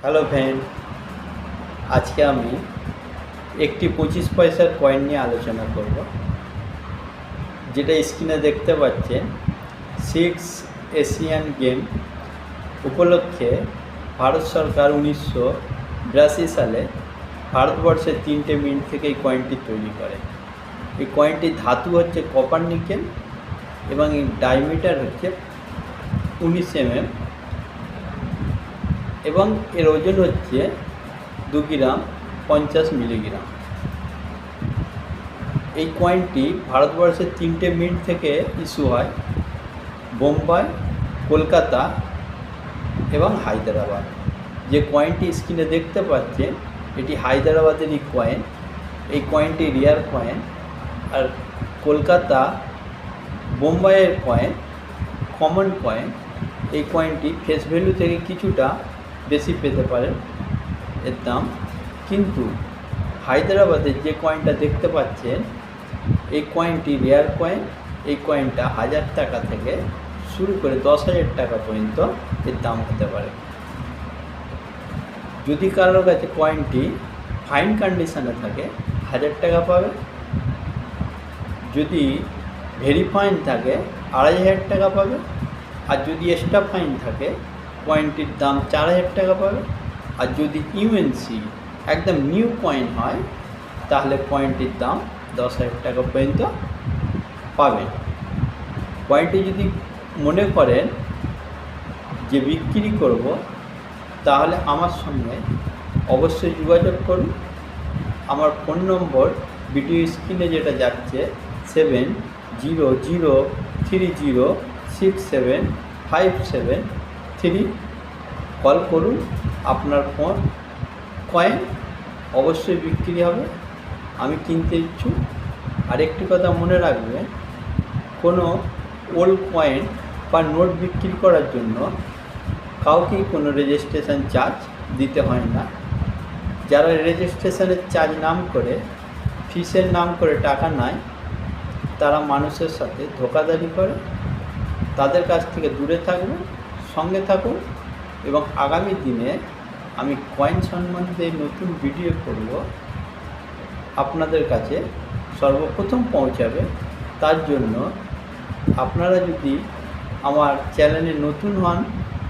Hello friend, আজকে আমি একটি 25 পয়সার কয়েন নিয়ে আলোচনা করব। যেটা স্ক্রিনে দেখতে পাচ্ছেন, 6 এশিয়ান গেম উপলক্ষে ভারত সরকার 1982 সালে ভারতবর্ষের 3টে মিন্ট থেকে এই কয়েনটি তৈরি করে। এই কয়েনটির ধাতু হচ্ছে কপার নিকেল এবং এই ডায়ামিটার হচ্ছে 19 mm এবং এর ওজন হচ্ছে 2 গ্রাম 50 মিলিগ্রাম। এই কয়েনটি ভারতবর্ষের 3টে মিন্ট থেকে ইস্যু হয়: বোম্বাই, কলকাতা এবং হায়দ্রাবাদ। যে কয়েনটি স্ক্রিনে দেখতে পাচ্ছেন, এটি হায়দ্রাবাদেরই কয়েন। এই কয়েনটি রেয়ার কয়েন। আর কলকাতা, বোম্বাইয়ের কয়েন কমন কয়েন। এই কয়েনটি ফেস ভ্যালু থেকে কিছুটা বেশি পেতে পারেন এর দাম, কিন্তু হায়দ্রাবাদের যে কয়েনটা দেখতে পাচ্ছেন, এই কয়েনটি রেয়ার কয়েন। এই কয়েনটা 1000 টাকা থেকে শুরু করে 10,000 টাকা পর্যন্ত এর দাম হতে পারে। যদি কারোর কাছে কয়েনটি ফাইন কন্ডিশনে থাকে, 1000 টাকা পাবে। যদি ভেরি ফাইন থাকে, 2500 টাকা পাবে। আর যদি এক্সট্রা ফাইন থাকে, কয়েনটির দাম 4000 টাকা পাবে। আর যদি ইউএনসি একদম নিউ কয়েন হয়, তাহলে কয়েনটির দাম 10,000 টাকা পর্যন্ত পাবেন। কয়েনটি যদি মনে করেন যে বিক্রি করব, তাহলে আমার সঙ্গে অবশ্যই যোগাযোগ করুন। আমার ফোন নম্বর ভিডিও স্ক্রিনে যেটা যাচ্ছে, 7003067573। কল করুন। আপনার ফোন কয়েন অবশ্যই বিক্রি হবে। আমি কিনতে ইচ্ছুক। আরেকটি কথা মনে রাখবেন, কোনো ওল্ড কয়েন বা নোট বিক্রি করার জন্য কাউকেই কোনো রেজিস্ট্রেশন চার্জ দিতে হয় না। যারা রেজিস্ট্রেশনের চার্জ নাম করে, ফিসের নাম করে টাকা নেয়, তারা মানুষের সাথে ধোঁকাধড়ি করে। তাদের কাছ থেকে দূরে থাকবেন, সঙ্গে থাকুন। এবং আগামী দিনে আমি কয়েন সম্বন্ধে নতুন ভিডিও করব, আপনাদের কাছে সর্বপ্রথম পৌঁছাবে। তার জন্য আপনারা যদি আমার চ্যানেলে নতুন হন,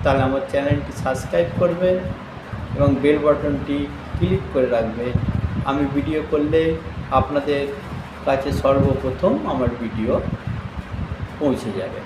তাহলে আমার চ্যানেলটি সাবস্ক্রাইব করবেন এবং বেল বাটনটি ক্লিক করে রাখবেন। আমি ভিডিও করলে আপনাদের কাছে সর্বপ্রথম আমার ভিডিও পৌঁছে যাবে।